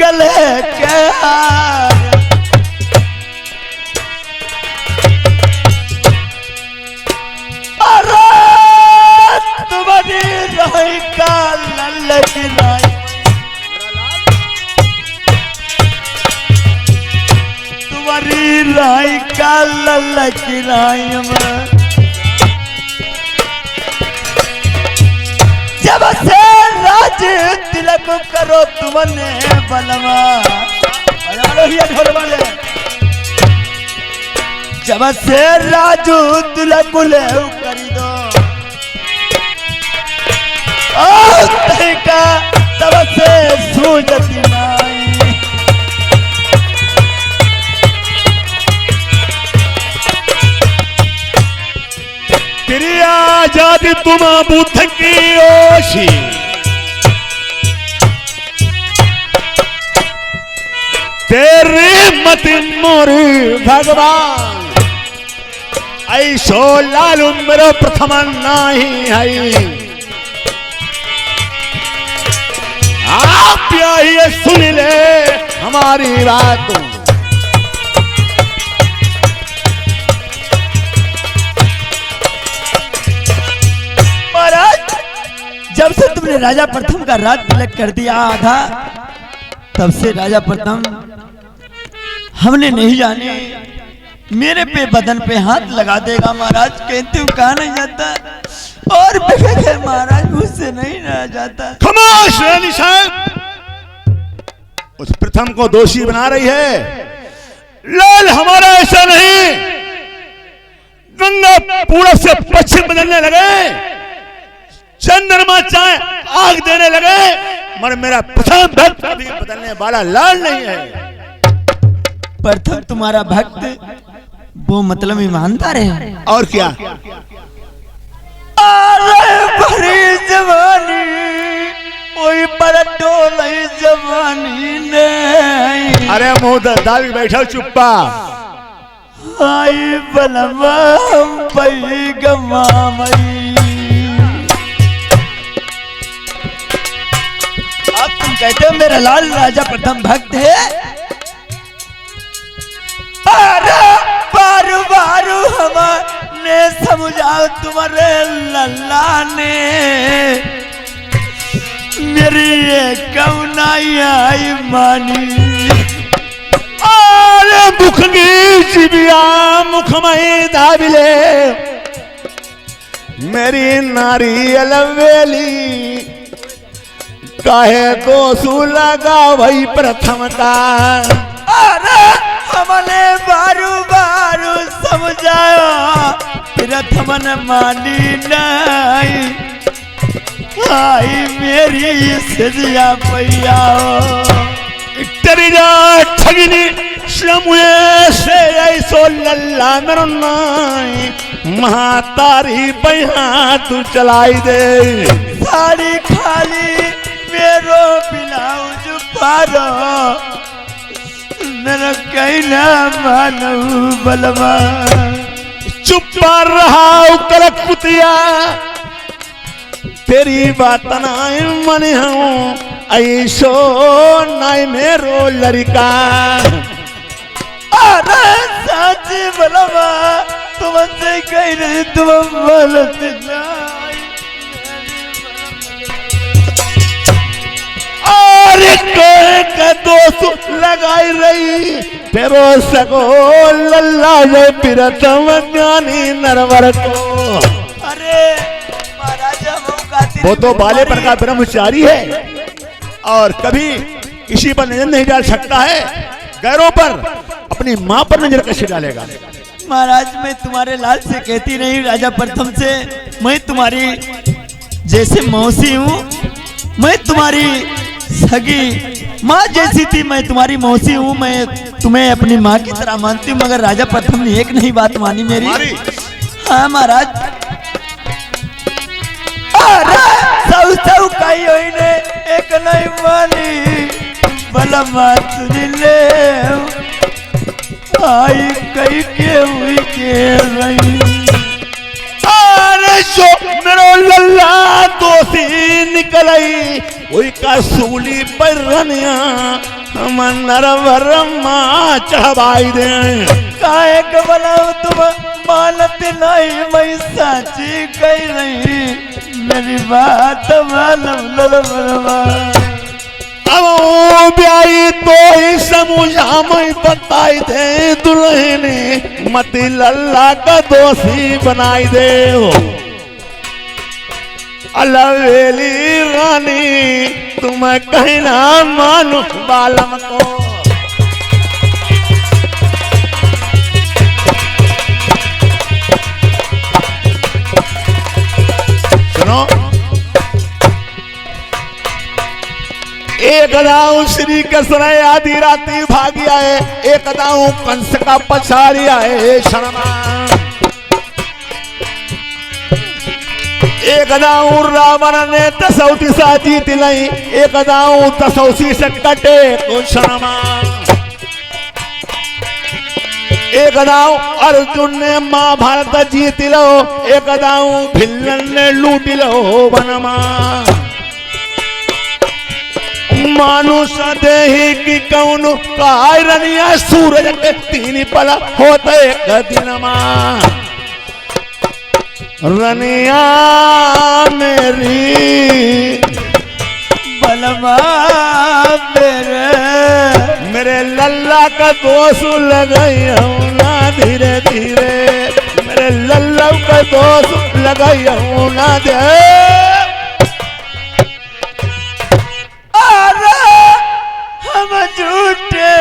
गले के हार। अरे तुम्हारी राई का ललक नाई, तुम्हारी राई का ललक नाई में जब से राज तिलक करो तुमने बलवा, जब से राजू तिलक ले करी दो का तब से सूझती नाई। तेरी आजादी तुम बुद्ध की ओशी, तेरी मत मोरी भगवान, ऐसो लालू मेरो प्रथम नहीं है। आप ये सुन ले हमारी बातों, जब से तुमने राजा प्रथम का राज तिलक कर दिया था तब से राजा प्रथम हमने नहीं जाने मेरे पे बदन पे हाथ लगा देगा महाराज, कहते हो कहा नहीं जाता और बिखे महाराज मुझसे नहीं रह जाता। खामोश रानी साहब, उस प्रथम को दोषी बना रही है। लाल हमारा ऐसा नहीं, गंगा पूरब से पश्चिम बदलने लगे, चंद्रमा चाहे आग देने लगे, मगर मेरा प्रथम भक्त कभी बदलने वाला लाल नहीं है। प्रथम तुम्हारा भक्त वो मतलब ईमानदार है और क्या। अरे भरी जवानी कोई पर डोली जवानी नहीं, अरे मुंह दावी बैठा चुप्पा, आई बलवा पई गमा मई। अब तुम कहते हो मेरा लाल राजा प्रथम भक्त है, अरे बारू बारू हमने समझाओ तुम्हारे लल्ला ने, मेरी ये कौनाई आई मानी। अरे मुखनी जिबिया मुखमई दाबिले, मेरी नारी अलवेली, काहे को लगा वही प्रथम का। अरे हमने बारू बारू समझाया प्रथम ने मानी नहीं, आई मेरी सजिया पैया तेरी ठगिनी श्रमुए से ऐसो लल्ला मेरो नाई, महातारी पैहा तू चलाई दे। साड़ी खाली मेरो ब्लाउज पारो, मेरा कहना मानो बलवा। चुप रहा कलकुतिया, तेरी बात नाई मन हूँ, ऐसो नाई मेरो लड़का। अरे सच बलवा तुमसे कह रहे तुम बोलत नहीं, अरे के दोस्त लगाई रही तेरो सगो लल्ला जो प्रथम ज्ञानी नरवर को। अरे महाराजा वो तो बाले पर का ब्रह्मचारी है और कभी किसी पर नजर नहीं डाल सकता है, गैरों पर अपनी मां पर नजर कैसे डालेगा। महाराज मैं तुम्हारे लाल से कहती नहीं, राजा प्रथम से मैं तुम्हारी जैसे मौसी हूँ, मैं तुम्हारी सगी माँ जैसी थी, मैं तुम्हारी मौसी हूँ, मैं तुम्हें अपनी माँ की तरह मानती हूँ, मगर राजा प्रथम ने एक नहीं बात मानी मेरी। हाँ महाराज, सब कही हुई ने एक नहीं मानी, भला बात सुन ले आई कही के हुई के रही। अरे जो मेरो लल्ला दोषी निकल आई, वही का सूली पर रनिया मंदर भरमा चढ़वाई दे। काहे के बनाओ तुम मानत नहीं, मैं साची कही नहीं, मेरी बात मालूम। अब वो ब्याई तो ही समझा मैं बताई दे, दुल्हनी मती लल्ला का दोषी बनाई दे। अलवेली रानी तुम कहना मानो बालम को। सुनो, एक दाऊ श्री कृष्ण आदि राती भागी आए, एक दाऊ कंस का पछाड़ी आए शर्मा। एक दाऊ रावण ने दसौती सा जीत लाई, एक दाऊ दसौसी से कटे को शर्मा। एक दाऊ अर्जुन ने महाभारत जीत लो, एक दाऊ भिल्लन ने लूट लो वनमा। मानुष देही की कौन कायरनिया, सूरज के तीन पल होते एक दिनमा। रनिया मेरी बलमा मेरे लल्ला का दोष लगाई ना धीरे धीरे, मेरे लल्ला का दोष लगाई ना दे। हम झूठे,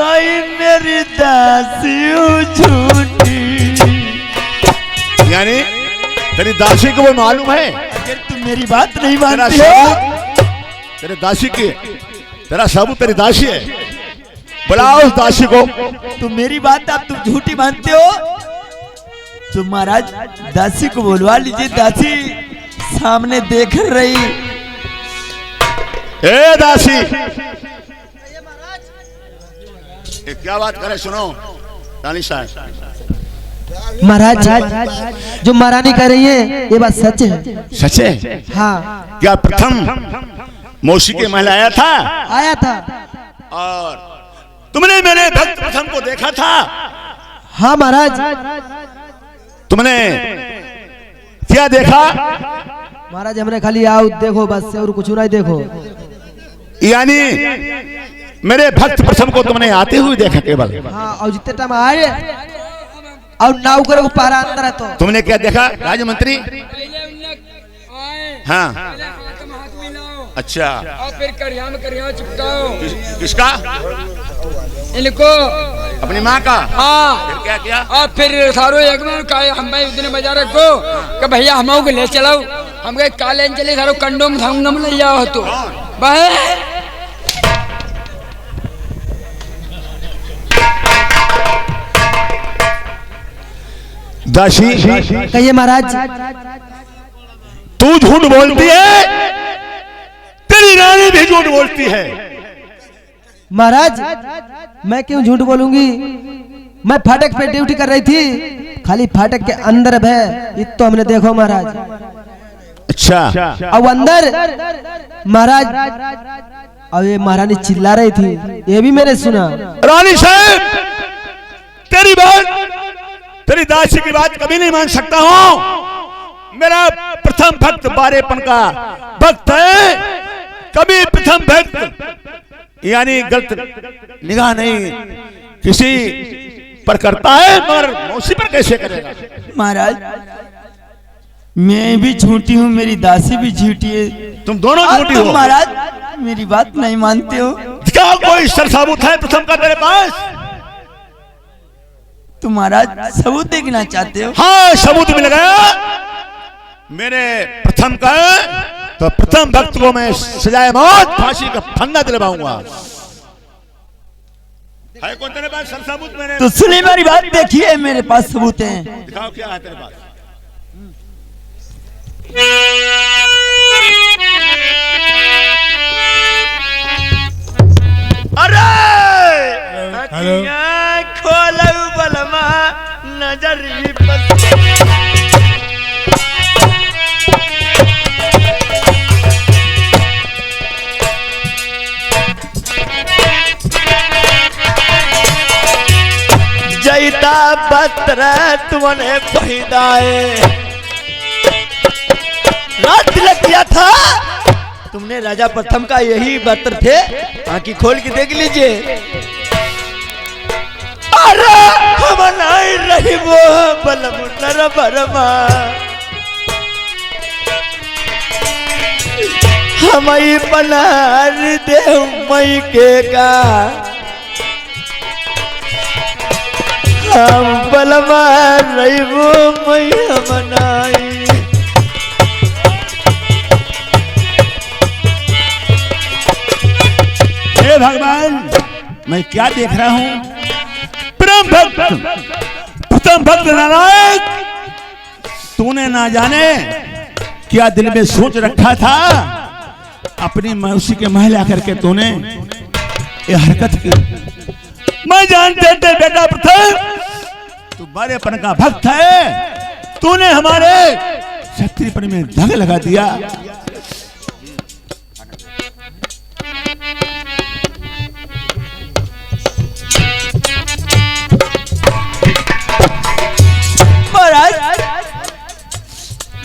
आई मेरी दासी झूठी। यानी तेरी दासी को वो मालूम है? अगर तुम मेरी बात नहीं तेरा मानती हो, तेरे दासी की, तेरा सबूत तेरी दासी है। बुलाओ उस दासी को। तुम मेरी बात आप तुम झूठी मानते हो तो महाराज दासी को बुलवा लीजिए। दासी सामने देख रही। ए दासी, क्या बात करे, सुनो रानी साहब। महाराज जो महारानी कह रही है ये बात सच है। सच है? हाँ। क्या प्रथम मौसी के महल आया था? आया था। और तुमने मेरे भक्त प्रथम को देखा था? हाँ महाराज। तुमने क्या देखा? महाराज हमने खाली आओ देखो बस, और कुछ नहीं देखो। यानी मेरे भक्त प्रथम को तुमने आते हुए देखा केवल? हाँ, और जितने टाइम आए और नाव करो पारा अंदर है तो तुमने क्या देखा राज्य मंत्री? हाँ, अच्छा। और फिर करिया चिपकाओ। किसका? इनको अपनी माँ का? हाँ। फिर क्या किया? और फिर सारो एक में का हम भाई दिन बाजार को कि भैया हम को ले चलाओ, हम गए काले चले सारो कंडोम में ले जाओ तो भाई। दासी कहिए महाराज। तू झूठ बोलती है, तेरी रानी भी झूठ बोलती है। महाराज मैं क्यों झूठ बोलूंगी? मैं फाटक पे ड्यूटी कर रही थी, खाली फाटक के अंदर है तो हमने देखो महाराज। अच्छा। अब अंदर महाराज, अब ये महारानी चिल्ला रही थी, ये भी मैंने सुना। रानी साहब, तेरी बात, तेरी दासी की बात कभी नहीं मान सकता हूं। मेरा प्रथम भक्त बारेपन का भक्त है, कभी प्रथम भक्त यानी गलत निगाह नहीं किसी पर करता है, मगर मौसी पर कैसे करेगा? महाराज मैं भी झूठी हूँ, मेरी दासी भी झूठी है। तुम दोनों झूठी हो। महाराज मेरी बात नहीं मानते हो। क्या कोई सबूत है प्रथम का तेरे पास? तुम महाराज सबूत देखना चाहते हो? हाँ, सबूत मिल गया मेरे प्रथम का, तो प्रथम भक्त को मैं सजाए मौत फांसी का फंदा दिलवाऊंगा। है कौन तेरे पास सबूत? मेरे तो सुनिए मेरी बात, देखिए मेरे पास सबूत हैं। दिखाओ क्या है तेरे पास। अरे खोलू बलमा नजरी तरह तुमने पहिदाए। रात तिलक किया था तुमने राजा प्रथम का, यही बर्तर थे। आंखी खोल के देख लीजिए। अरे हम नहीं रही वो बलम नर बरमा, हमारी बनार देव मई के का, हम बलमा रही वो मई मनाई। हे भगवान, मैं क्या देख रहा हूँ? परम भक्त, प्रथम भक्त नारायण, तूने ना जाने क्या दिल में सोच रखा था। अपनी मौसी के महल आकर के तूने ये हरकत की। मैं जानते थे बेटा प्रथम तू बड़ेपन का भक्त है, तूने हमारे क्षत्रियपन में दाग लगा दिया।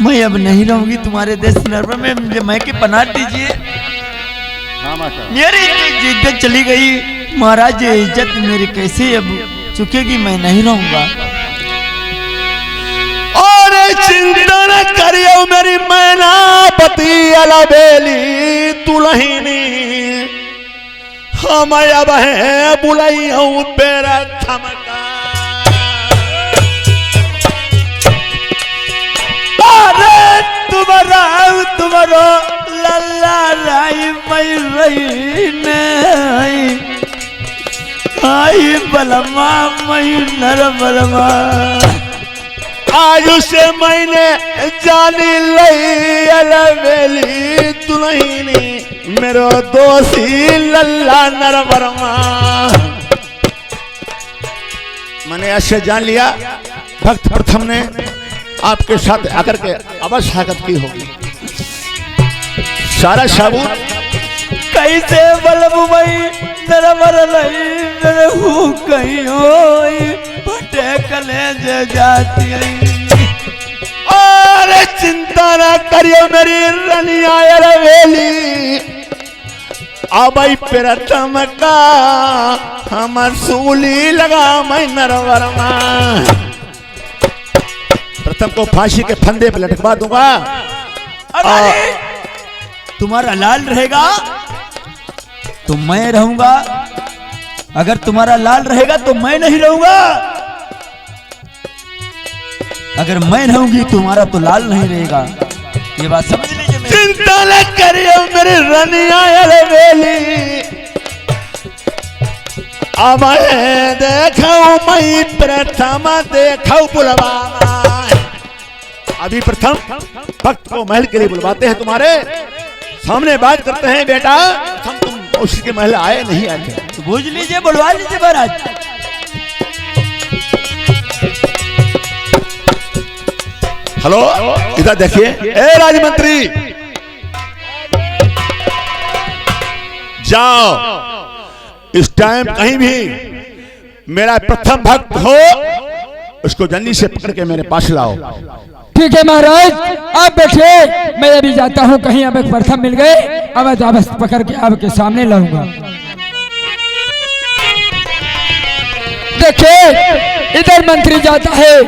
मैं अब नहीं रहूंगी तुम्हारे देश नरवर में, मुझे मैं की पनाह दीजिए। मेरी इज्जत चली गई महाराज, ये इज्जत मेरी कैसे अब चुकेगी? मैं नहीं रहूंगा। और चिंता न करियो मेरी मैना पति अलबेली दुल्हनी, हम अब है बुलाई हूँ पेरा थमका। तुम्हारो लल्ला राई मई रही नहीं, आई बलमा मई नर बलमा। आज से मैंने जानी लई अलबेली दुल्हनी, मेरो दोषी लल्ला नर बरमा। मैंने ऐसे जान लिया भक्त प्रथम ने आपके साथ आकर के अवश्य हरकत की होगी। सारा सबूत कैसे बलबू मई नर बरलई, मेरे हूँ कहीं होई फटे कलेज जाती। और चिंता न करियो मेरी रनिया रवेली, अब प्रथम का हम सूली लगा मैं नरवरमा। प्रथम को फांसी के फंदे पर लटकवा दूंगा। तुम्हारा लाल रहेगा तो मैं रहूंगा, अगर तुम्हारा लाल रहेगा तो मैं नहीं रहूंगा। अगर मैं रहूंगी तुम्हारा तो लाल नहीं रहेगा, ये बात समझ लीजिए। चिंता न करियो मेरी रनिया अलबेली, अब देखो मैं प्रथम देखो बुलवाना। अभी प्रथम भक्त को महल के लिए बुलवाते हैं, तुम्हारे सामने बात करते हैं। बेटा तुम उसी के महल आए नहीं आए थे, तो बुझ लीजिए, बुलवा लीजिए महाराज। हेलो, इधर देखिए। ए राजमंत्री, जाओ इस टाइम कहीं भी मेरा प्रथम भक्त हो उसको जल्दी से पकड़ के मेरे पास लाओ। ठीक है महाराज, आप बैठे, मैं अभी जाता हूँ कहीं। अब एक प्रथम मिल गए, अब वापस पकड़ के आपके सामने लाऊंगा। देखिए इधर मंत्री जाता है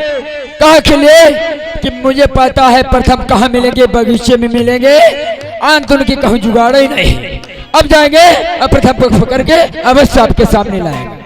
कहा के लिए कि मुझे पता है प्रथम कहाँ मिलेंगे, बगीचे में मिलेंगे, अंत उनकी कहूँ जुगाड़ ही नहीं। अब जाएंगे, अब प्रथम को पकड़ के अवश्य आपके सामने लाएंगे।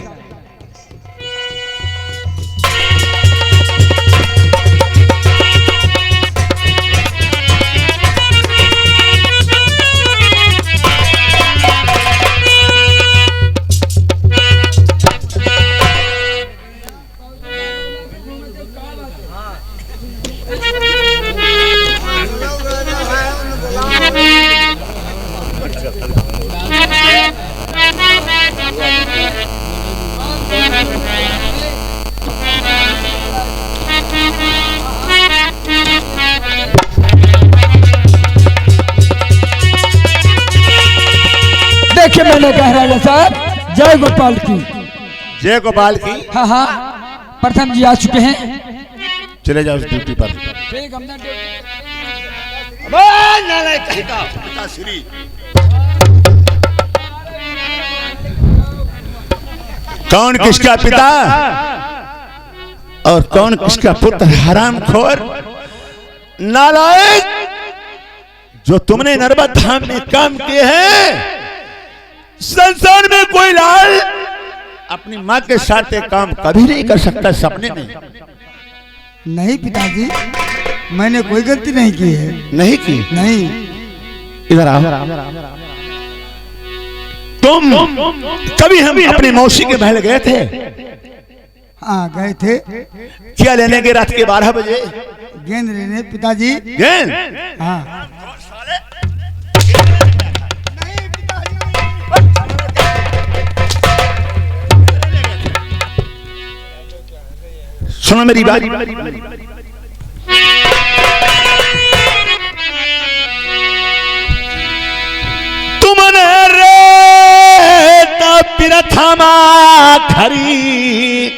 देखिए मैंने कह रहा है साहब, जय गोपाल की। जय गोपाल की। हाँ हाँ, प्रथम जी आ चुके हैं। चले जाओ ड्यूटी पर। कौन किसका पिता और कौन किसका पुत्र? हरामखोर नालायक, जो तुमने नर्मदा धाम में काम किए हैं, संसार में कोई लाल अपनी माँ के साथ एक काम कभी नहीं कर सकता सपने में। नहीं पिताजी, मैंने कोई गलती नहीं की है। नहीं की? नहीं। इधर आओ। तुम कभी हम अपनी मौसी के महल गए थे? हाँ गए थे। क्या लेने के? रात के 12 बजे गेंद लेने पिताजी। गेंद? हाँ। सुनो मेरी बात। तुमने रे प्रथमा खरी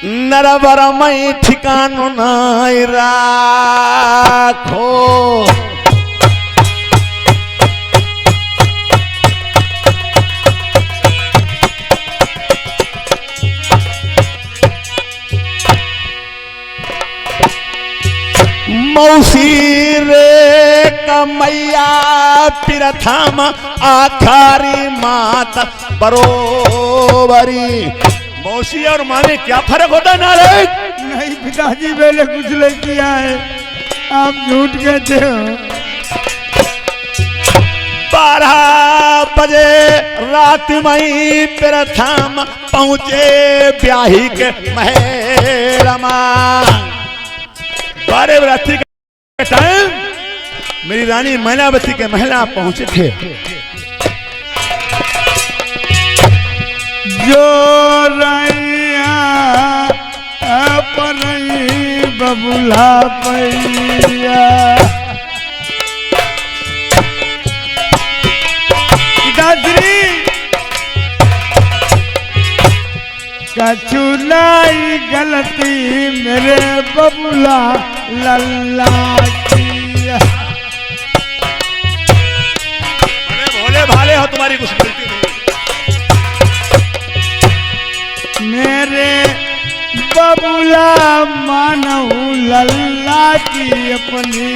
नरवर मई ठिकानो नाई राखो। मौसी रे कमैया प्रथम आखारी माता बरोबरी। मौसी और माँ में क्या फर्क होता नारायण? नहीं पिताजी, मैंने कुछ नहीं किया है, आप झूठ कहते हो। 12 बजे रात मई प्रथम पहुंचे ब्याही के महरमा। 12 रात्रि के टाइम मेरी रानी मैनावती के महला पहुंचे थे। जो रैया अपनी बबुला पैया। पिताश्री कछु नहीं गलती मेरे बबुला लल्ला की। भोले भाले हो, तुम्हारी कुछ गलती नहीं। मेरे बबुला मानव लल्ला की अपनी।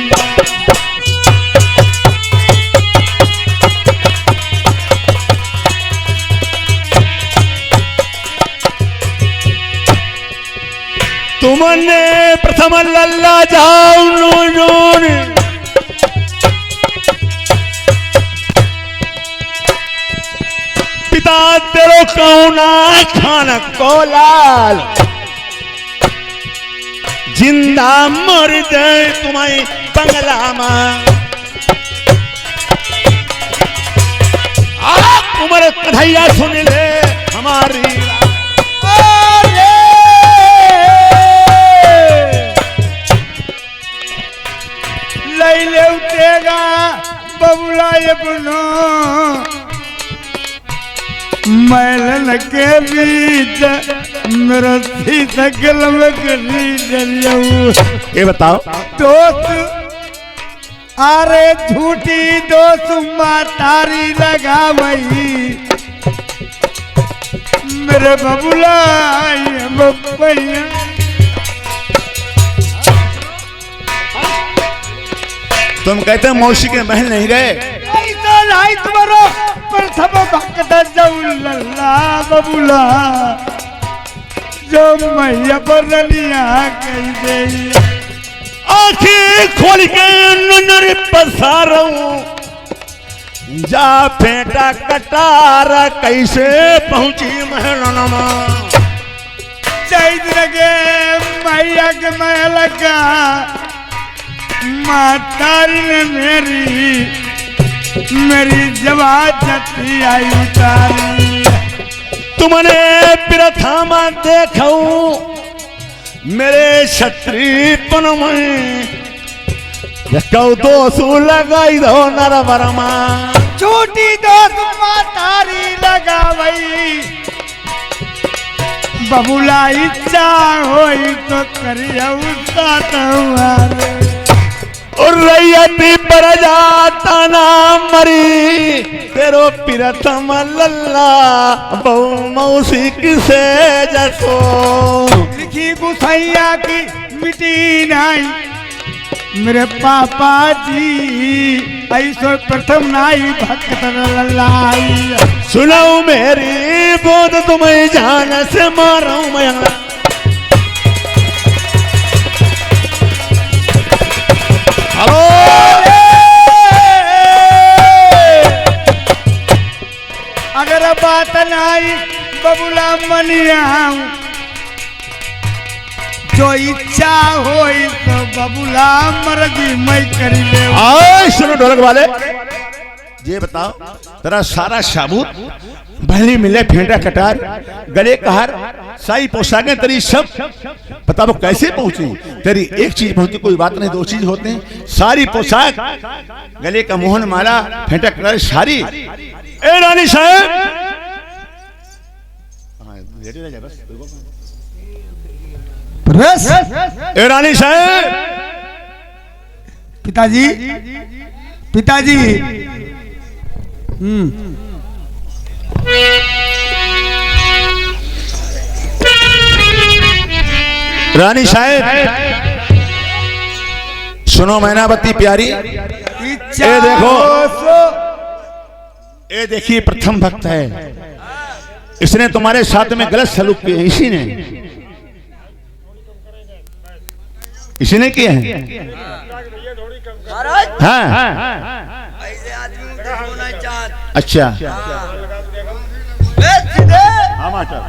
तुमने प्रथम लल्ला जाओ नून पिता तेरो कौना खान को लाल। जिंदा मर जाए तुम्हारी बंगला मां। उमर कन्हैया सुन ले हमारी। लैले उठेगा बबुला ये बुनो मैलन के बीच मेरा सकल में करी डरियाऊ। ये बताओ दोस्त, अरे झूठी दोस्त मातारी लगा वही मेरे बबुला ये बब्बैया। तुम कहते हो मौसी के महल नहीं गए? ऐसा नहीं तुम्हारा प्रथम भक्त लल्ला बबुला जो मैया बरनिया कही दे। आँखें खोल के नजर पसारूं जा फेंटा कटार कैसे पहुंची महलनमा। चैत लगे मैया के महल का मातारी ने मेरी जवान जती आई उतारी। तुमने प्रथम देखूं मेरे क्षत्रियपन में दोसू लगाई दो नरवरमा। झूठी दोस्त मातारी लगा वही बबुला इच्छा होई तो करिया उसका तुम्हारे और रैयती प्रजा तना मरी तेरो प्रियतम लल्ला बहु मौसी किसे जसो लिखी गुसैया की मिटी नाई मेरे पापा जी ऐसो प्रथम नाई भक्त लल्लाई सुनाऊ मेरी बोध तुम्हें जान से मारू मैं हेलो अगर बात नाई बबुला मनिया जो इच्छा होई तो बबुला मर्जी मैं करी ले आए सुनो ढोलक वाले ये बताओ तेरा सारा साबुत बहली मिले फेंटा कटार गले का हार साई पोशाकें तेरी सब पता वो कैसे पहुंची तेरी एक चीज पहुंची कोई बात नहीं दो चीज होते हैं सारी पोशाक गले का मोहन माला फेंटा कटार सारी ए रानी साहब ए रानी साहब पिताजी पिताजी रानी साहब सुनो मैनावती प्यारी इच्छा ये देखो। हो सो ये देखिए प्रथम भक्त है इसने तुम्हारे साथ में गलत सलूक किया इसी ने किया है महाराज हाँ ऐसे आदमी को होना चाहत अच्छा सीधे हाँ मास्टर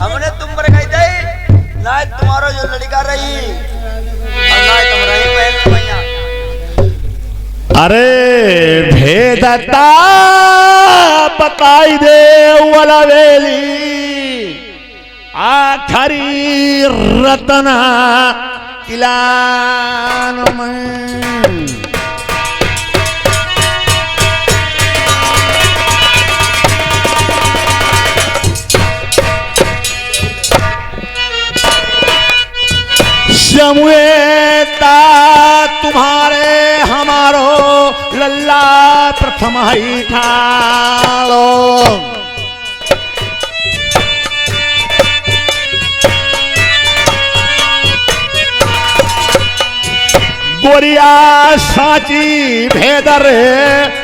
हमने तुम पर कही थी ना तुम्हारा जो लड़का रही और ना तुम रही पहले भैया अरे भेदता बताई दे वाला वेली आखरी रतना किलान में जमुएता तुम्हारे हमारो लल्ला प्रथम ही ठालो गोरिया साची भेदर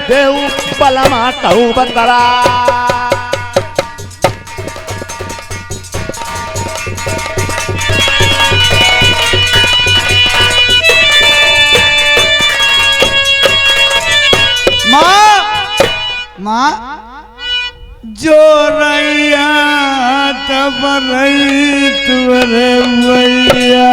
देव बलमा कहू बतरा माँ जो रैया तब रही तुरे भैया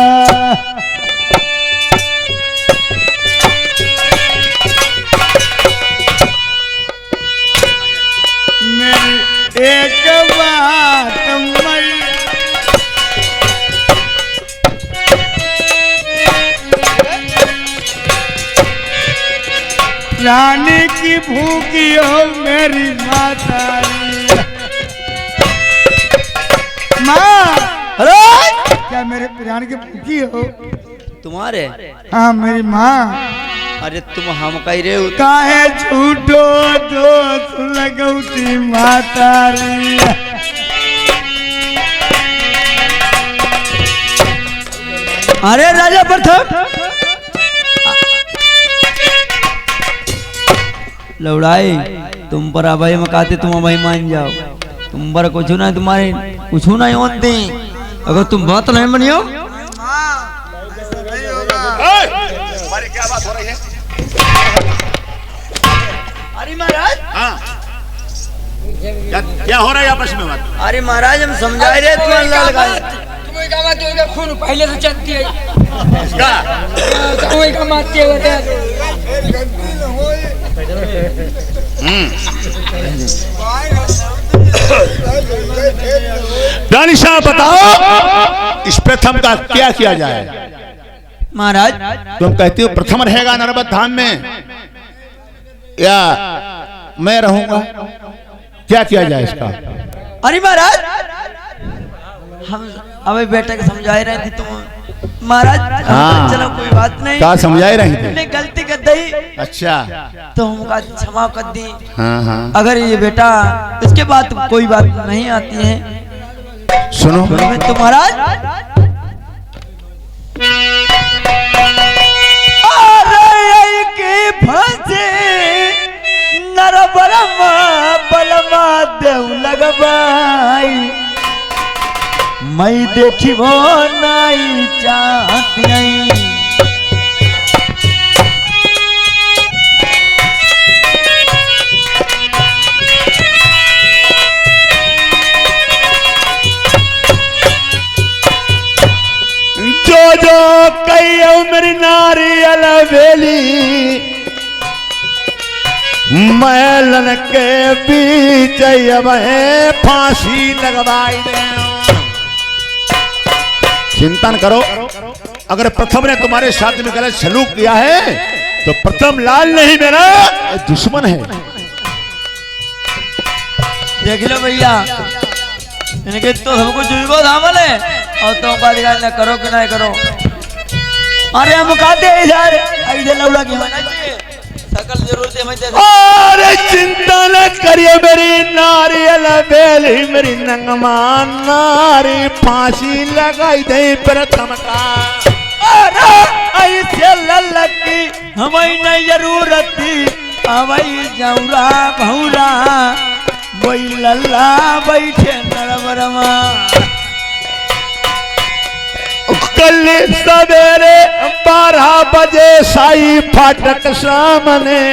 मेरी एक बात मैया रानी की भूखी हो मेरी माता माँ अरे क्या मेरे प्राण की भूखी हो तुम्हारे हाँ मेरी माँ अरे तुम हम कह रहे हो काहे झूठो दोस्त लगौती माता रे अरे राजा प्रथम लौड़ाई तुम पर अभय मकाते तुम अभय मान जाओ तुम पर कुछ ना तुम्हारे कुछ नहीं होते अगर तुम बात नहीं बनियो हमारी क्या बात हो रही है अरे महाराज क्या हो रहा है आपस में बात अरे महाराज हम समझा रहे तुम अल्लाह लगाए तुम्हें का मारते हो खून पहले से चलती है इसका तुम्हें का मारते हो रानी साहब बताओ इस प्रथम का क्या किया जाए महाराज तुम कहते हो प्रथम रहेगा नर्मद धाम में या मैं रहूंगा क्या किया जाए इसका अरे महाराज हम अबे बेटा के समझाए रहे थे तुम महाराज। हाँ। चलो कोई बात नहीं, क्या समझाए रहे थे? हमने गलती कर दी अच्छा। तो हमका क्षमा कर दी। हाँ हाँ। अगर ये बेटा इसके बाद कोई बात नहीं आती है सुनो तो महाराज अरे के फंसे नरबरमा बलमा देव लगबाई मैं देखी वो नहीं चाहती। जो कई मेरी नारी अलवेली मैलन के बीच फांसी लगवाई दे। चिंता न करो, अगर प्रथम ने तुम्हारे साथ में गलत सलूक किया है तो प्रथम लाल नहीं मेरा दुश्मन है। देख लो भैया, इनके तो हमको जुड़को धामल है और तुम का अधिकार न करो कि नहीं करो। अरे हम कहते हैं यार ऐसे लौड़ा की होना चाहिए, सकल जरूरत हमें दे। अरे चिंता न करिए मेरी नारी अलबेली मेरी नंगमा नारी फांसी लगाई दे प्रथम का। अरे ऐसे ललकी हमें नहीं जरूरत थी, हमें जौरा भौरा वही लल्ला बैठे नरबरमा। कल सवेरे 12 बजे साई फाटक सामने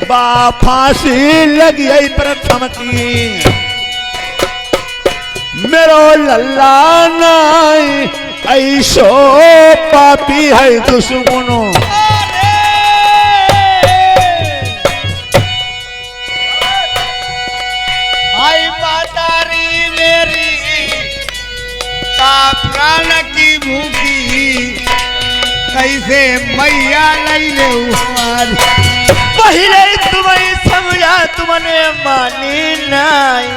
बा फांसी लगी है प्रथम की। मेरो लल्ला नाई ऐसो पापी है दुश्मनों। आई मातारी मेरी प्राण की भूखी कैसे मैया नहीं ले हमारी। पहले तुम्हें समझा तुमने मानी नहीं,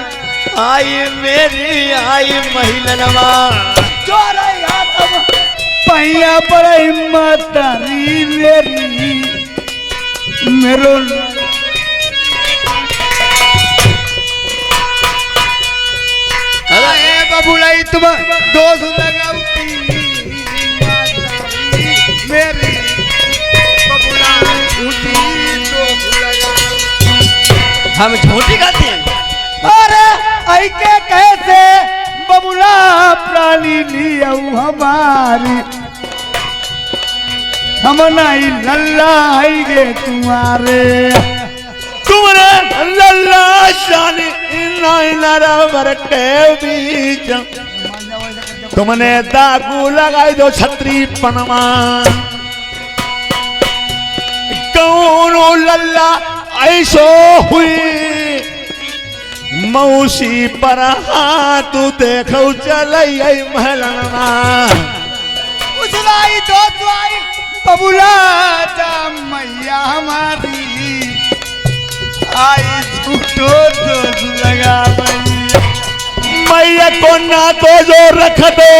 आई मेरी आई महिलनवा पहिया पड़े मातारी मेरी मेरो बबुलाई तुम दोष लगाती मेरी बबुला उठी दोष लगा। हम झूठी गाते हैं। अरे ऐके कैसे बबुला प्राणी लिया हमारी हम नहीं लल्ला आएंगे तुम्हारे। तुमने लल्ला शानी नरवर के बीच तुमने दागू लगाई दो छत्री पनमा। कौन लल्ला ऐसो हुई मौसी पर हाथ देखो चलई महलना। उसलाई दो दुआई बबुला जा मैया हमारी आई झूठो दोष लगा मैया को ना तो जो रख दे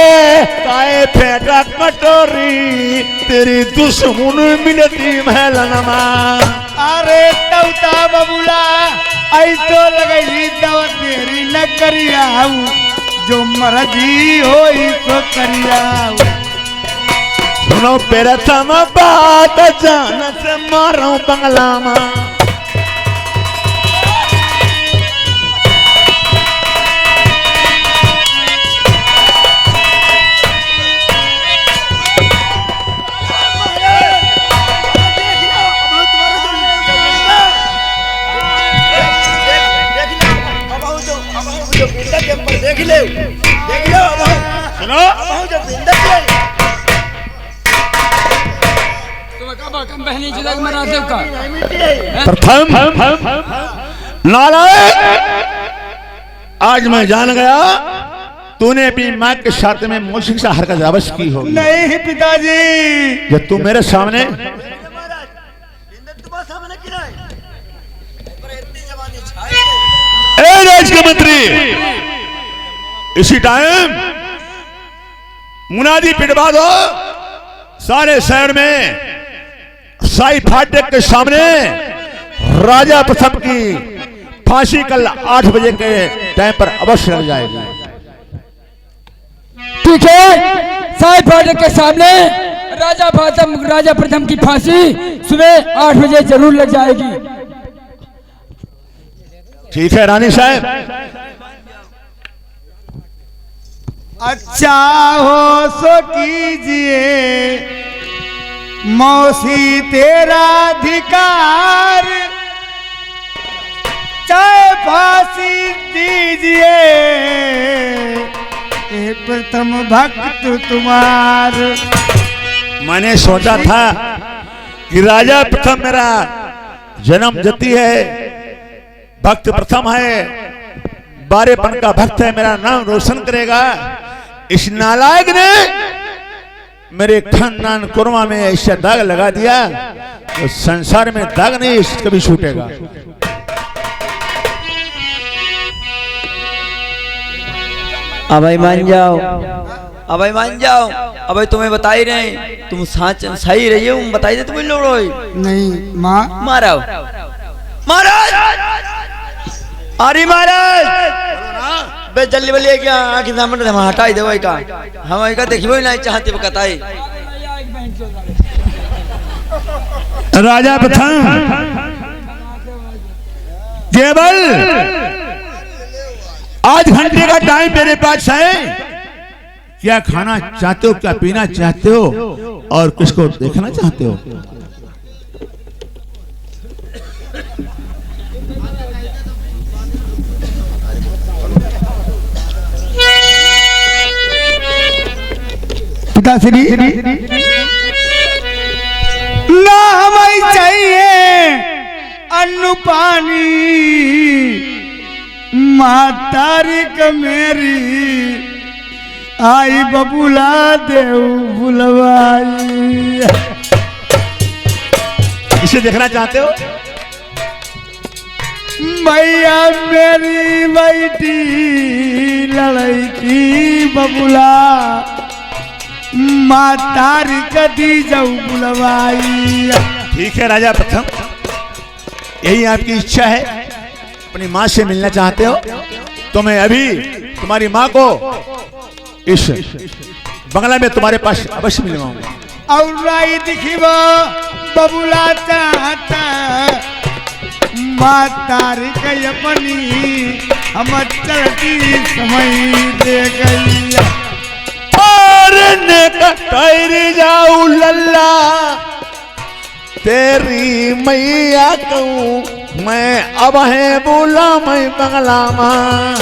काए फेंका कटोरी तेरी दुश्मन मिलती महलनमा। अरे तौता बबुला ऐसो लगई दवा तेरी न करियाऊ जो मर्जी हो सो करियाऊ। सुनो प्रथम बात जान से मारो बंगला मां। प्रथम नारायण आज मैं जान गया तूने अपनी माँ के साथ में मुझसे से हरकत अवश्य की होगी। नहीं पिताजी जब तू मेरे सामने राज के मंत्री इसी टाइम मुनादी पिटवा दो सारे शहर में, साई फाटक के सामने राजा प्रथम की फांसी कल 8 बजे के टाइम पर अवश्य लग जाएगी। ठीक है, साई फाटक के सामने राजा प्रथम की फांसी सुबह 8 बजे जरूर लग जाएगी। ठीक है रानी साहब। अच्छा हो सो कीजिए मौसी तेरा अधिकार, चाहे फांसी दीजिए ए प्रथम भक्त तुम्हार। मैंने सोचा था कि राजा प्रथम मेरा जन्म जति है, भक्त प्रथम है, बारेपन का भक्त है, मेरा नाम रोशन करेगा। इस नालायक ने मेरे खानदान कुरमा में ऐसा दाग लगा दिया तो संसार में दाग नहीं कभी छूटेगा। अब भाई मान जाओ, अब भाई मान जाओ। अब भाई तुम्हें बता ही रहे, तुम सही रही हो, बताई दे तुम्हें लोड़ो नहीं माँ मारो महाराज, अरे महाराज बे जल्दी बोलिए क्या आखिर सामने हम हटाई दे भाई का, हम का देखिए नहीं चाहते बताई। राजा प्रथम केवल 8 घंटे का टाइम मेरे पास है, क्या खाना चाहते हो, क्या पीना चाहते हो और किसको देखना चाहते हो? पिताश्री ना हमें चाहिए अन्न पानी, मातारिक मेरी आई बबुला देव बुलवाई। इसे देखना चाहते हो? मैया मेरी बेटी लड़ाई की बबुला, मातारिक दी जाऊ बुलवाई। ठीक है राजा प्रथम, यही आपकी इच्छा है, अपनी माँ से मिलना चाहते हो तो मैं अभी तुम्हारी माँ को इस बंगला में तुम्हारे पास अवश्य मिलवाऊंगा। और राई दिखिबो बबुला चाहता मातारिक अपनी हम चलती समय दे गई। कटैरी जाऊ लल्ला तेरी मैया कहूँ मैं, अब है बोला मैं बंगला माँ।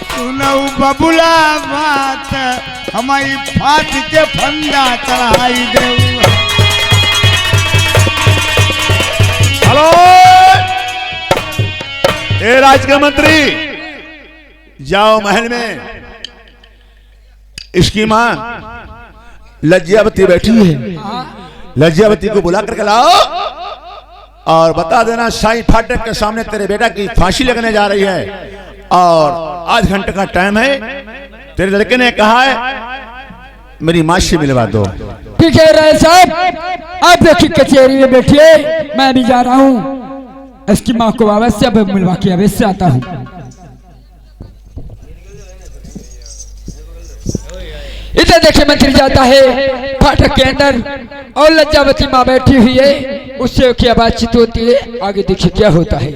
सुनऊ बबुला बात हमारी फाट के फंदा चढ़ाई दे। हेलो ए राज के मंत्री, जाओ महल में, इसकी माँ लज्जावती बैठी है, लज्जावती को बुला करके लाओ और बता देना साई फाटक के सामने तेरे बेटा की फांसी लगने जा रही है और 8 घंटे का टाइम है। तेरे लड़के ने कहा है मेरी माँ से मिलवा दो। ठीक है राय साहब, आप देखिए कचहरी में बैठिए, मैं भी जा रहा हूँ, इसकी माँ को अवश्य मिलवा के अवश्य आता हूँ। इधर देखिए मंत्री जाता है फाटक के अंदर और लज्जावती माँ बैठी हुई है, उससे क्या बातचीत होती है, आगे देखिए क्या होता है।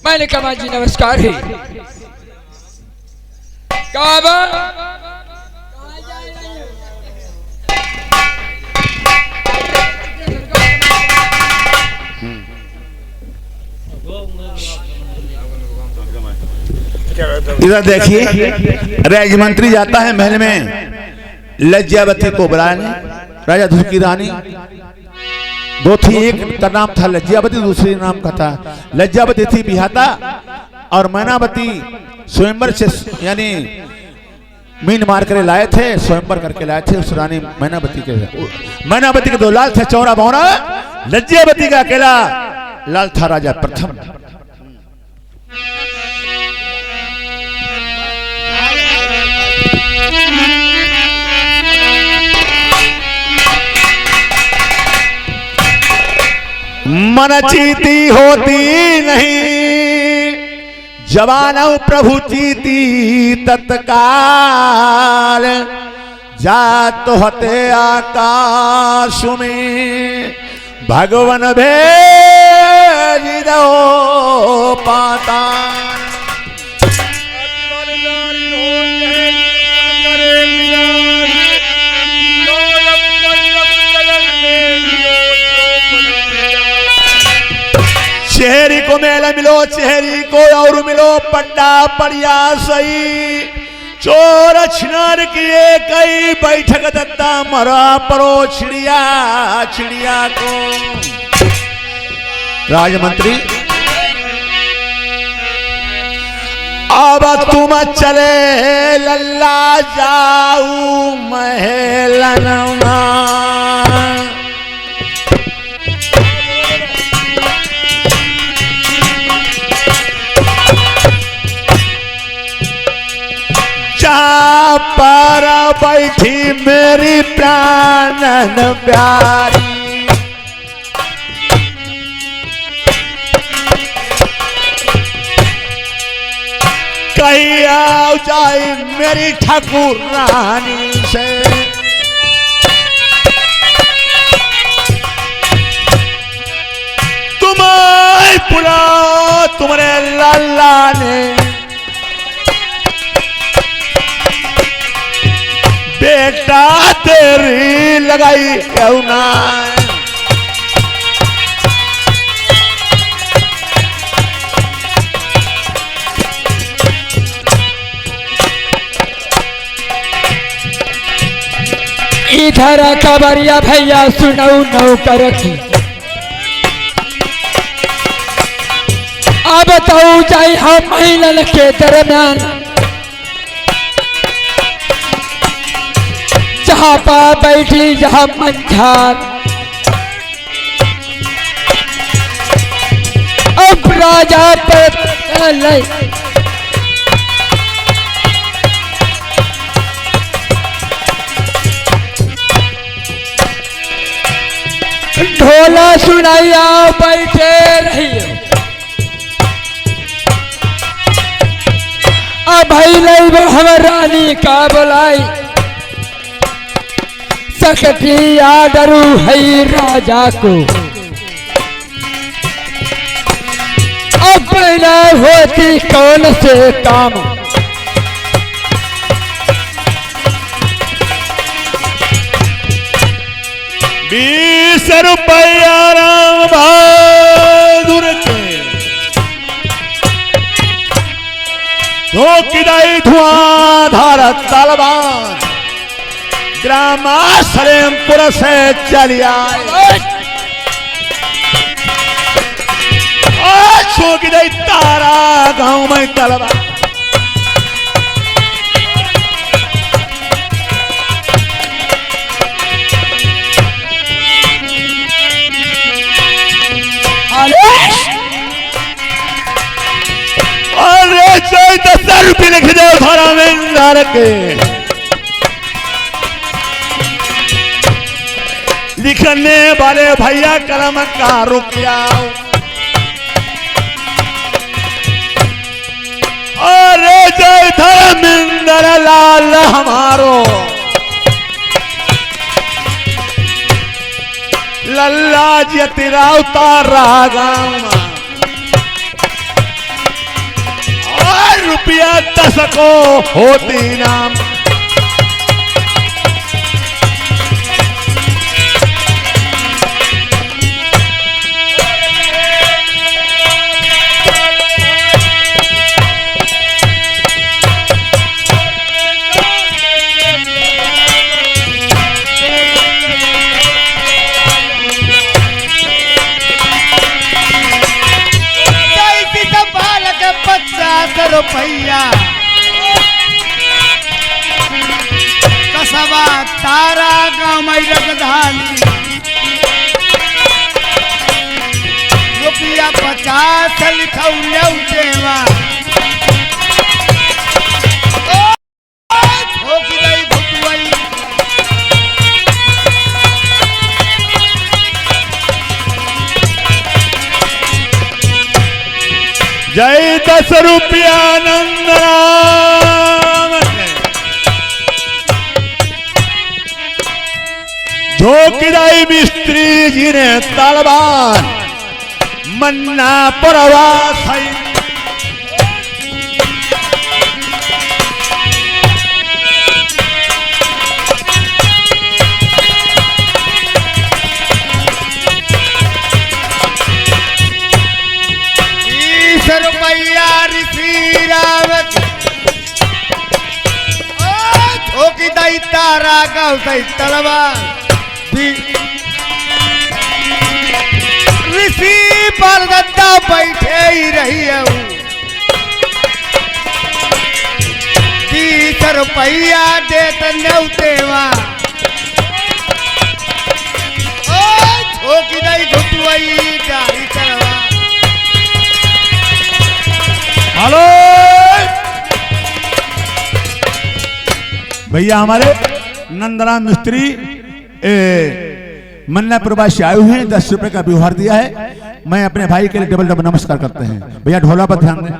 मैंने कहा माँ जी नमस्कार है। काबा इधर देखिए राज मंत्री जाता है महल में लज्जावती को बुलाने। राजा धुर की रानी दो थी, एक का नाम था लज्जावती, दूसरी नाम का था लज्जावती थी बिहाता और मैनावती स्वयंवर से यानी मीन मार कर लाए थे, स्वयंवर करके लाए थे उस रानी मैनावती के 2 लाल थे, चौरा बौरा। लज्जावती का अकेला लाल था राजा प्रथम। मन चीती होती नहीं, जवानों प्रभु चीती तत्काल, जात होते आकाश में भगवन भेज दो पाताल। चेहरी को मेला मिलो, चेहरी को और मिलो, पड्डा पड़िया सही, चोर छिनार किए कई बैठक दत्ता, मरा परो छिड़िया छिड़िया को। राजमंत्री अब तुम चले लल्ला जाऊ महलनमा, जहाँ पर बैठी मेरी प्राणन प्यारी, कहीं आ जाए मेरी ठाकुर रानी से, तुम्हें बुलाओ तुम्हारे लल्ला ने, बेटा तेरी लगाई क्यों ना। इधर कबरिया भैया सुनऊ नौकर की, अब तो जाए हम महिलन के दरम्यान, जहाँ पा बैठी जहाँ मंझार, अब राजा पर ढोला सुनाइया बैठे रहिए, अब हम रानी का बुलाई, सकती आडरू है राजा को, अपना होती कौन से काम, ₹20 राम बहादुर के धोखीदाई धुआंधार तलवार, ग्रामा सलेमपुर से चली आए, छोकी दई तारा गांव में तलवार, अरे चाहे 10 रुपये लिख दो धारा में नार के, लिखने वाले भैया कलम का रुपया, अरे जय धर्मेंद्र लाल हमारो, लल्ला जी तिराव तारा गाँव, रुपया 10 को होती नाम, रुपया कसबा तारा गाँव में रजधानी, रुपया 50 लिखौले देवा, जय 10 रुपया नंदराम झोंकीदाई मिस्त्री जी ने तलवार मन्ना परवास है रुपया ऋषि रावत ठोकी दाई तारा गाँव सही तलवार ऋषि पर गद्दा बैठे ही रही है 20 रुपया देत न्यौतेवा ठोकी दाई घुटुआई जारी तलवार हेलो भैया हमारे नंदराम मिस्त्री मन्ना प्रवास से आए हुए हैं 10 रुपए का व्यवहार दिया है मैं अपने भाई के लिए डबल डबल नमस्कार करते हैं भैया ढोला पर ध्यान दें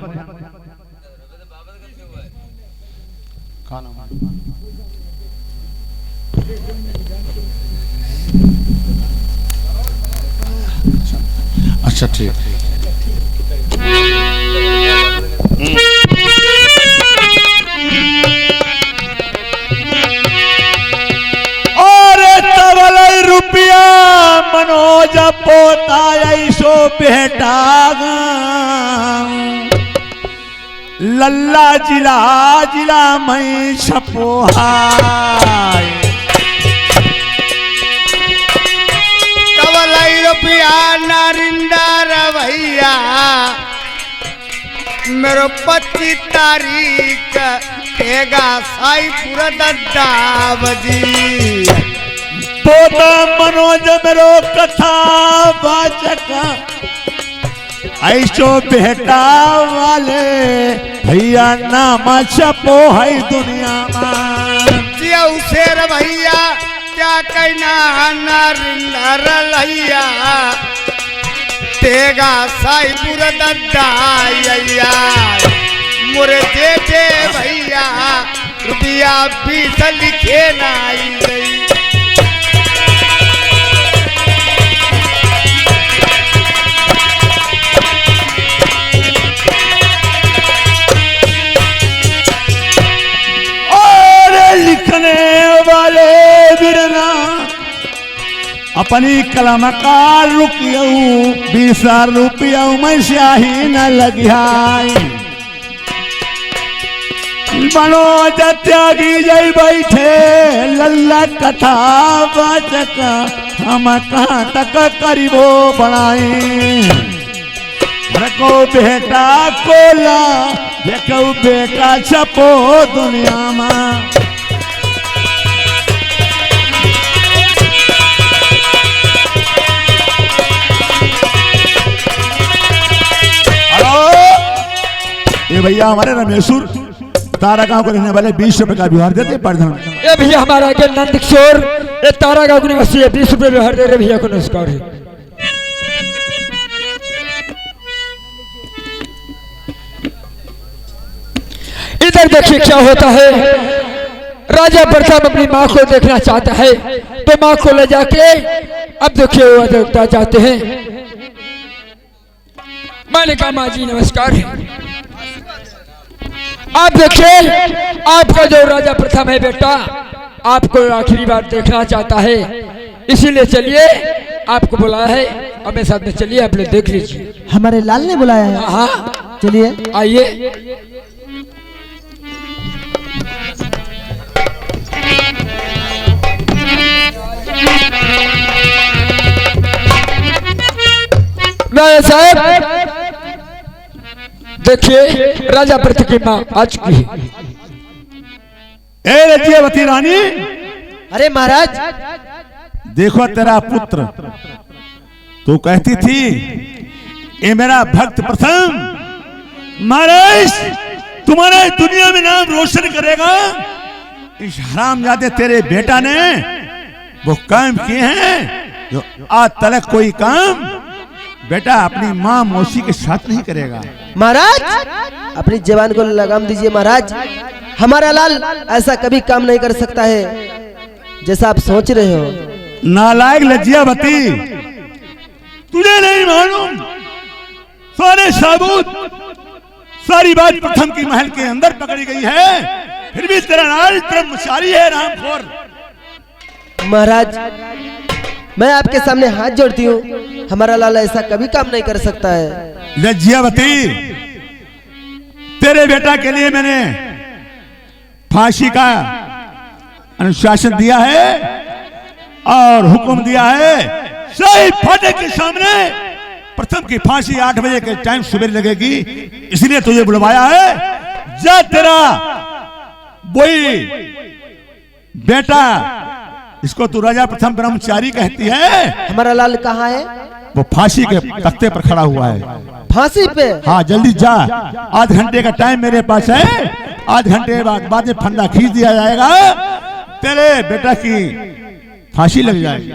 अच्छा ठीक रुपया मनोज पोता ऐसो बेटा लल्ला जिला जिला मैं छपोहाय कवलाई रुपया नारिंदा भैया मेरो 25 तारीख तेगा साई पूरा दद्दा बजी पोता मनोज मेरो कथा वाचक ऐसो बेटा वाले भैया नाम छपो है दुनिया में शेर भैया क्या कहना नरिंदर लैया तेगा साई पूरा दद्दा मोरे जेठे भैया रुपया 20 लिखे नाई गई लिखने वाले बिरना अपनी कलम का रुकियो 20 रुपया में स्याही न लगियाई मनोज त्यागी जय बैठे लल्ला कथा वाचक हम कहाँ तक करीबो बढ़ाए को बेटा कोला देखो बेटा छपो दुनिया में ये भैया हमारे रमेशुर तारा गांव को रहने वाले 20 रुपए का व्यवहार देते प्रधान ये भैया हमारा के नंद किशोर ये तारा गांव निवासी 20 रुपए व्यवहार दे रहे भैया को नमस्कार है इधर देखिए क्या होता है राजा प्रथम अपनी माँ को देखना चाहता है तो माँ को ले जाके अब देखिए वो देवता जाते हैं मैंने कहा माँ जी नमस्कार है आप देखिए आपका जो राजा प्रथम है बेटा आपको आखिरी बार देखना चाहता है इसीलिए चलिए आपको बुलाया है हमें साथ में चलिए आप लोग देख लीजिए हमारे लाल ने बुलाया है हाँ चलिए आइए साहब देखिए राजा प्रथम की माँ आ चुकी है ए रजियावती रानी अरे महाराज देखो तेरा पुत्र तू कहती थी ये मेरा भक्त प्रथम महाराज तुम्हारे दुनिया में नाम रोशन करेगा इस हरामजादे तेरे बेटा ने वो काम किए हैं जो आज तक कोई काम बेटा अपनी माँ मौसी के साथ नहीं करेगा। महाराज अपनी जवान को लगाम दीजिए महाराज, हमारा लाल ऐसा कभी काम नहीं कर सकता है जैसा आप सोच रहे हो। नालायक लज्जावती, तुझे नहीं मालूम सारे सबूत सारी बात प्रथम की महल के अंदर पकड़ी गई है, फिर भी तेरा लाल ब्रह्मचारी है रामखोर। महाराज मैं आपके सामने हाथ जोड़ती हूँ, हमारा लाल ऐसा कभी काम नहीं कर सकता है। लज्जावती, तेरे बेटा के लिए मैंने फांसी का अनुशासन दिया है और हुक्म दिया है, सही फाटक के सामने प्रथम की फांसी 8 बजे के टाइम सुबह लगेगी, इसलिए तुझे बुलवाया है। जा तेरा वही बेटा, इसको तू राजा प्रथम ब्रह्मचारी कहती है, हमारा लाल कहाँ है? वो फांसी के तख्ते पर खड़ा हुआ है। फांसी पे? हाँ जल्दी जा, आध घंटे का टाइम मेरे पास है, आध घंटे बाद में फंदा खींच दिया जाएगा, तेरे बेटा की फांसी लग जाएगी।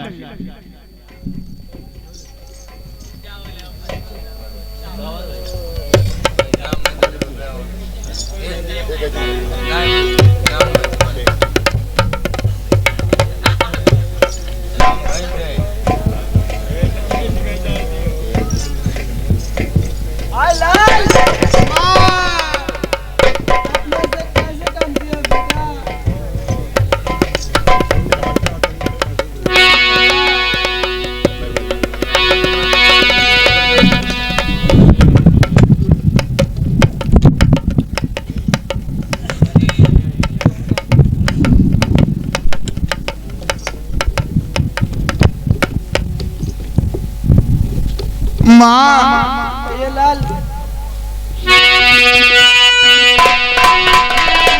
माँ ये लाल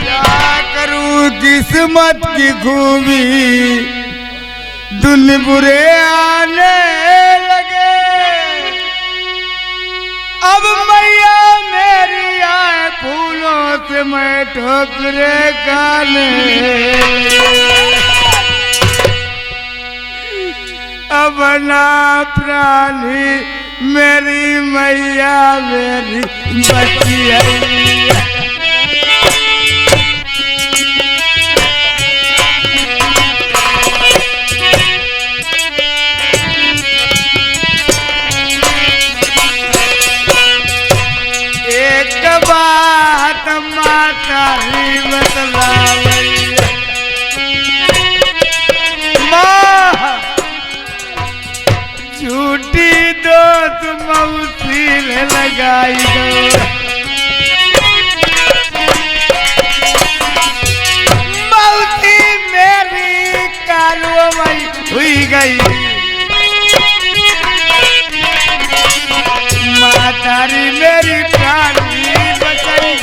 क्या करूं किस्मत की खूबी, दिन बुरे आने लगे, अब मैया मेरी आए फूलों से मैं ठोकरे खाने, अब ना प्राणी मेरी मैया मेरी बची है। एक बात माता ही बतला माँ, झूठी दोस्त मौसी ने लगाई दो, मौसी मेरी कालू मई हुई गई, मातारी मेरी प्राणी बचाई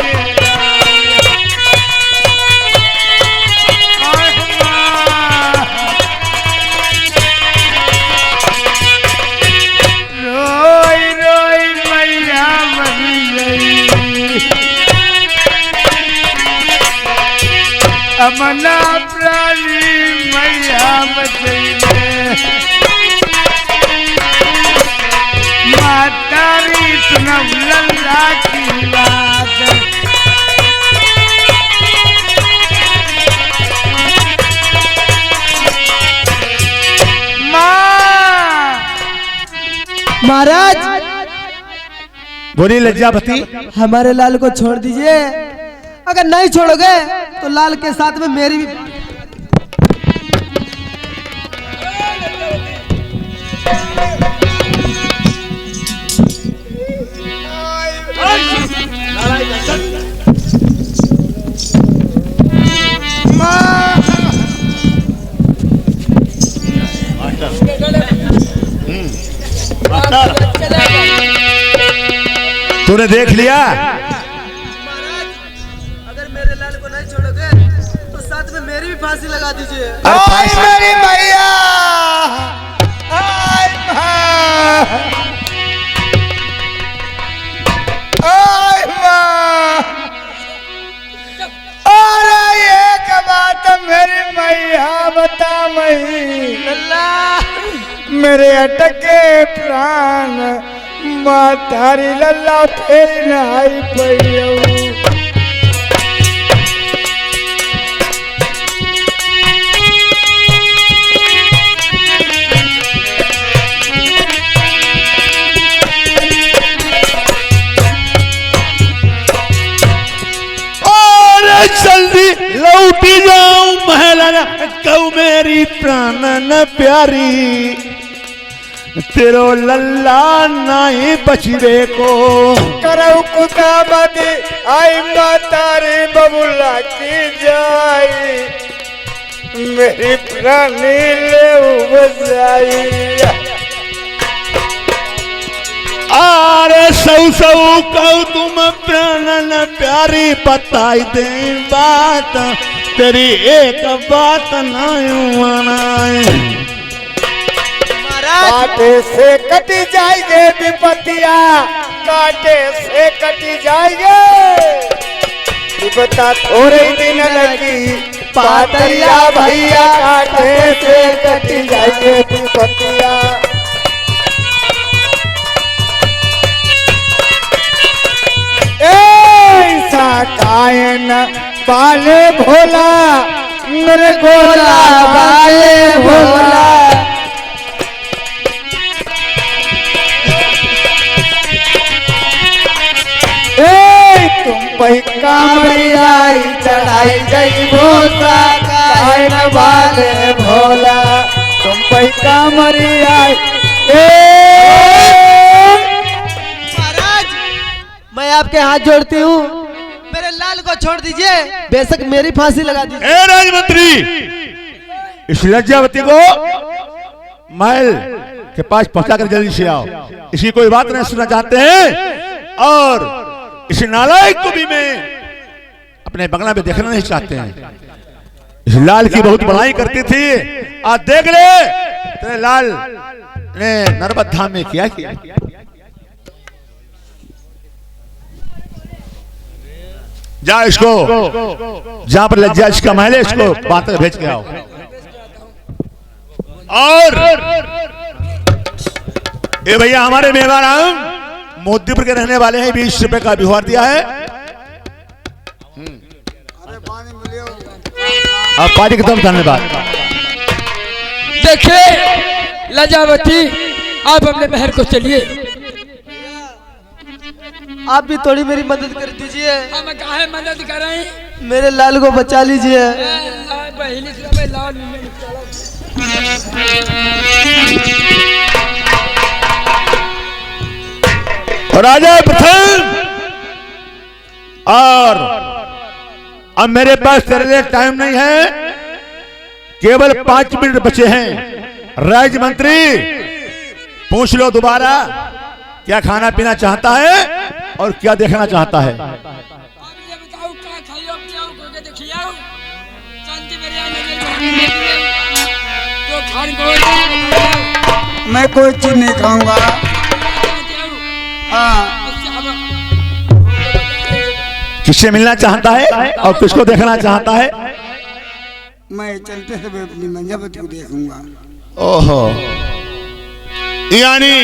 रोई रोई मैया मरी गई, अमना प्राणी मैया बचाई मातारी सुनम लल्ला की बात, महाराज बोली लज्जावती, हमारे लाल को छोड़ दीजिए, अगर नहीं छोड़ोगे तो लाल के साथ में मेरी भी। तूने देख लिया? महाराज अगर मेरे लाल को नहीं छोड़ोगे तो साथ में मेरी भी फांसी लगा दीजिए। आई मेरी मैया, आई माँ, आई माँ, अरे एक बात मेरी मैया बता मई, मेरे अटके प्राण माँ तारी लल्ला फेर नहाई पड़ियो। जल्दी लौटी जाऊं महलाना कहूं मेरी प्राणन प्यारी, तेरो लल्ला नहीं बचवे को। करऊ कुताबत आई माता रे बबुला की जाई, मेरी प्राणी ले बजाई। अरे सौ कहूं तुम प्राणन प्यारी, बताई दे बात तेरी एक बात नहीं मनाए। कांटे से कटी जाएंगे विपत्तिया, कांटे से कटी जाएंगे विपत्ता थोड़े दिन लगी पातरिया भैया, कांटे से कटी जाएंगे विपत्तिया। ऐसा कायन बाले भोला मेरे गोला बाले भोला। तुम पे कामरिया चढ़ाई गई भोसा कायन बाले भोला, तुम पे कामरिया। मैं आपके हाथ जोड़ती हूँ, मेरे लाल को छोड़ दीजिए, बेशक मेरी फांसी लगा दीजिए। ए राजमंत्री, इस लज्जावती को महल के पास पहुंचाकर जल्दी से आओ। इसकी कोई बात नहीं सुनना चाहते हैं और इस नालायक को भी मैं अपने बंगला में देखना नहीं चाहते हैं। इस लाल की बहुत बड़ाई करती थी, आज देख ले तेरे लाल ने नर्मदा धाम में क्या किया। जा इसको, जहां पर लज्जा इसका महल है, इसको बात भेज के आओ। और ये भैया हमारे मेहमान मोदीपुर के रहने वाले हैं, 20 रुपए का व्यवहार दिया है। अब पार्टी खत्म, धन्यवाद। देखिए लजावती, आप अपने महल को चलिए। आप भी थोड़ी मेरी मदद कर दीजिए। हम काहे मदद करें? मेरे लाल को बचा लीजिए। राजा प्रथम, और अब मेरे पास तेरे लिए टाइम नहीं है, केवल 5 मिनट बचे हैं। राज्य मंत्री पूछ लो दोबारा, क्या खाना पीना चाहता है और क्या देखना चाहता है। मैं कोई चीज नहीं खाऊंगा। किससे मिलना चाहता है और किसको देखना चाहता है। मैं चलते हुए अपनी मंजावती को देखूंगा। ओहो, यानी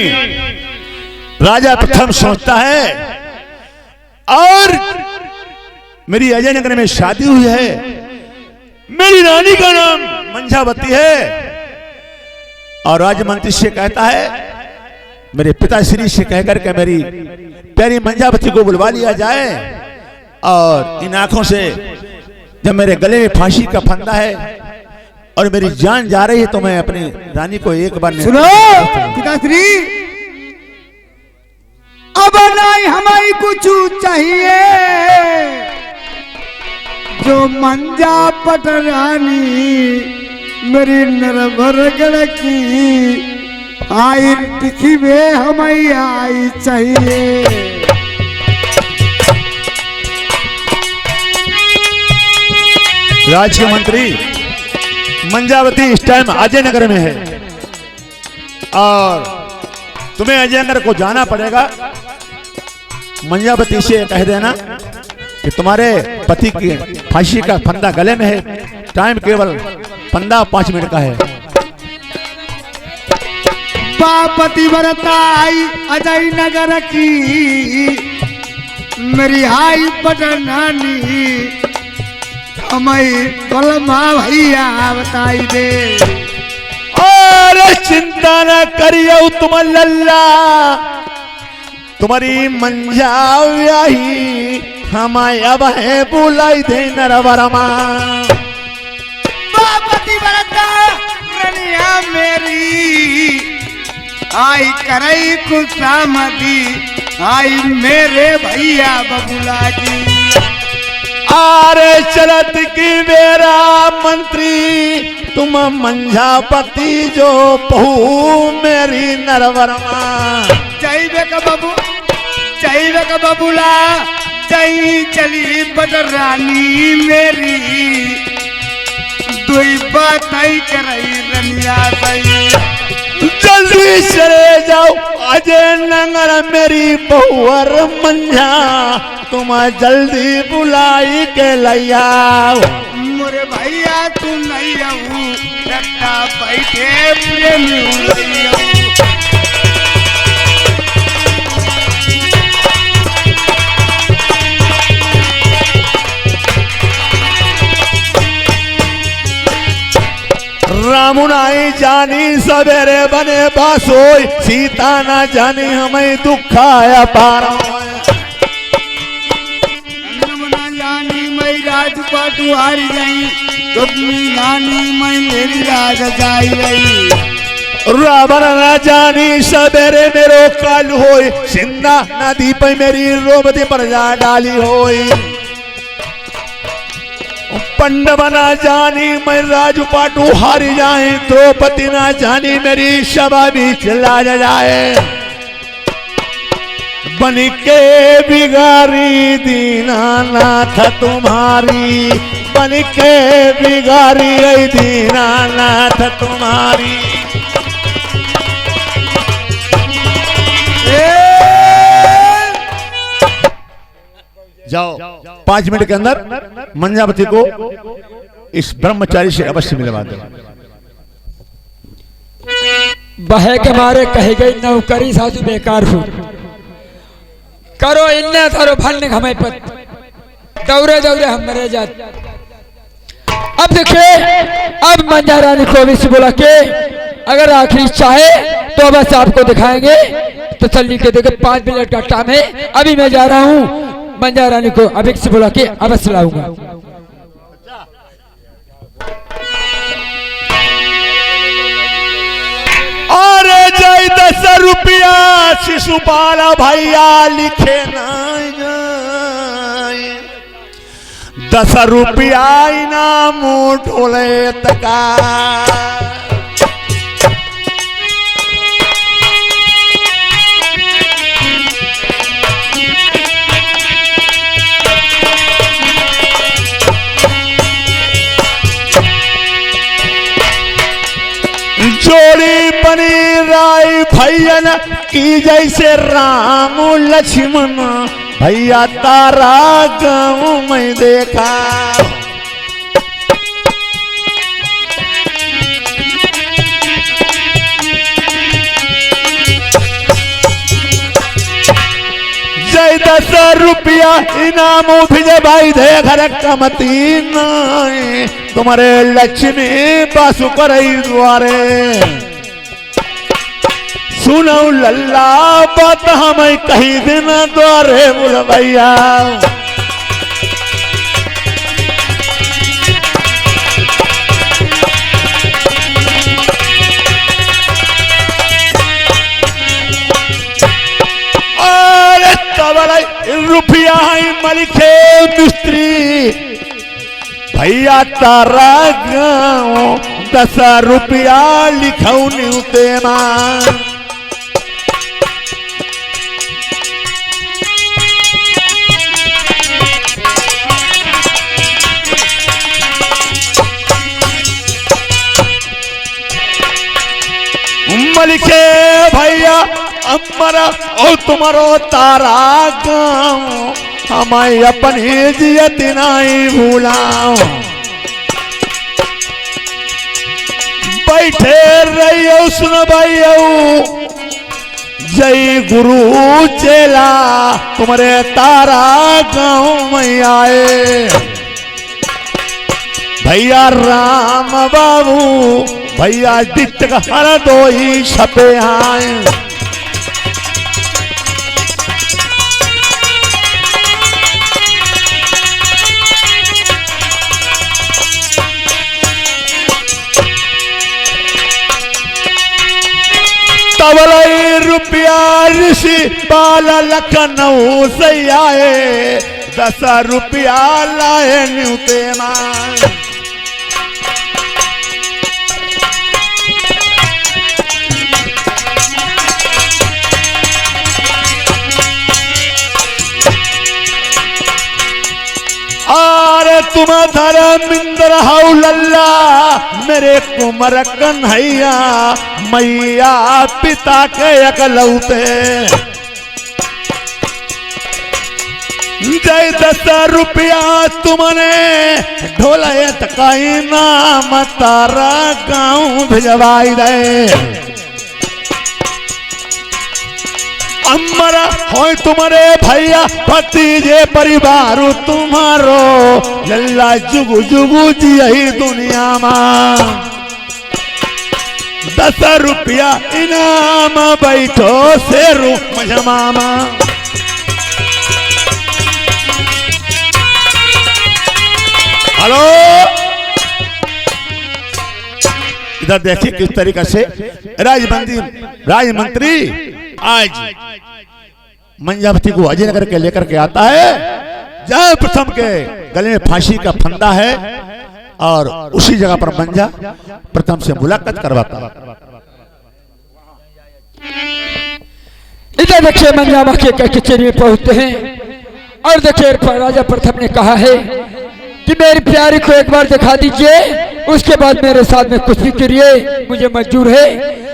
राजा प्रथम सोचता है और मेरी अजय नगर में शादी हुई है, मेरी रानी का नाम मंजावती है, और राजमंत्री से कहता है मेरे पिताश्री से कहकर के मेरी प्यारी मंजावती को बुलवा लिया जाए, और इन आंखों से जब मेरे गले में फांसी का फंदा है और मेरी जान जा रही है, तो मैं अपनी रानी को एक बार सुनो पिताश्री, अब नहीं हमारी कुछ चाहिए, जो मंजा पटरानी मेरी नरभरगढ़ की आई तिथि में हमें आई चाहिए। राज्य मंत्री मंजावती इस टाइम अजय नगर में है और तुम्हें अजय नगर को जाना पड़ेगा। मंजावती से कह देना कि तुम्हारे पति की फांसी का फंदा गले में है, टाइम केवल 15-5 मिनट का है। पापति बरताई अजय नगर की मेरी हाई पटनानी हमें कलमा भैया बताई दे। और चिंता न करियो तुम लल्ला तुम्हारी मंजाव्याही हमाय अब है बुलाई दे नरवरमा। पापति बरता रनिया मेरी आई करई खुशामदी आई मेरे भैया बबुला जी। आरे चलत की मेरा मंत्री तुम मंझापति जो बहू मेरी नरवरमा। चाहिए का बबुला जई चली बदरानी मेरी दुई बात आई करई रनिया भाई। जल्दी चले जाओ अजय नगर मेरी बहुअर मंझा तुम जल्दी बुलाई के लैया। मोरे भैया तू नहीं आऊ डट्टा बैठे प्रेमी नहीं आऊ। राम नाई जानी सवेरे बने बासोई सीता ना जानी हमें दुखाया पारा। ना जानी मैं राजपाटू हारी गई तुमनी जानी मैं मेरी राज जाई गई। रावण न जानी सवेरे मेरो काल होई सिंधा नदी पे मेरी रोबती पर जा डाली होई। पंडव ना जानी मैं राजपाटू हारी जाए द्रौपदी ना जानी मेरी सभा भी चला जाए। बन के बिगारी दीनानाथ तुम्हारी बन के बिगारी दीनानाथ तुम्हारी। जाओ 5 मिनट के अंदर मंजावती को इस ब्रह्मचारी से अवश्य मिलवा दो। बहे के मारे कही गई नौकरी सासू बेकार हो करो इन्ने थारो भरने हमें पर दौरे दौरे हम मरे जाते। अब देखिए अब मंजा रानी को भी बुला के अगर आखिरी चाहे तो बस आपको दिखाएंगे। तो चलिए के देखो 5 मिनट का टाइम है अभी मैं जा रहा हूँ मंजा रानी को अभी से बुला के अवश्य लाऊंगा। अरे जय 10 रुपया शिशुपाल भैया लिखे नहीं 10 रुपया इनाम ढोले तका। जोड़ी बनी राय भैयन की जैसे राम लक्ष्मण भैया तारा गाँव में देखा। जय 10 रुपया इनाम विजय भाई देख रकमती नाई तुम्हारे लक्ष्मी बासु करई द्वारे। सुनो लल्ला बात हमें कही दिन द्वारे बोल भैया। रुपया मलिखे मिस्त्री भैया तारा गाँव 10 रुपया लिखऊ न्यूते मां। मलिखे भैया अमरा और तुम्हारो तारा गाँव हमें अपनी जियत नहीं भूलाओ। बैठे रहियो सुन भाइयो, जय गुरु चेला तुम्हारे तारा गांव में आए। भैया राम बाबू भैया दित हर दो ही छपे आए। तबलई रुपया ऋषि बाल लखनऊ से आए, 10 रुपया लाए न्यूते मान। अरे तुम धर्मिंद्र हाउ लल्ला मेरे कुमर कन्हैया, मैया पिता के अकलौते। जय 10 रुपया तुमने ढोलयत कई नाम तारा गांव भिजवाई दे। अमरा हो तुम्हारे भैया भतीजे परिवार तुम्हारो, लल्ला जुगु जुगु जी यही दुनिया में। 10 रुपया इनाम बैठो शेरू मजमामा। हेलो, इधर देखिए किस तरीके से राजमंत्री आज मंजावती को अजय नगर के लेकर के आता है, जहां प्रथम के गले में फांसी का फंदा है और उसी जगह पर मंजा प्रथम से मुलाकात करवाता। इधर देखिए मंजामा के कचहरी में पहुंचते हैं और देखिए राजा प्रथम ने कहा है कि मेरी प्यारी को एक बार दिखा दीजिए, उसके बाद मेरे साथ में कुछ भी करिए, मुझे मंजूर है।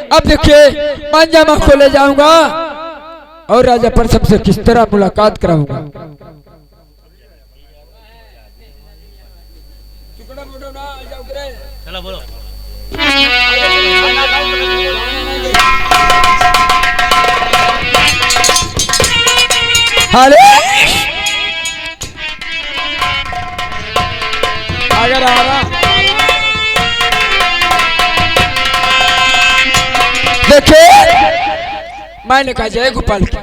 अब देखिए मंजामा को ले जाऊंगा और राजा प्रथम से किस तरह मुलाकात कराऊंगा। चलो बोलो। अरे अगर आ रहा देखिए, मैंने कहा जय गोपाल की।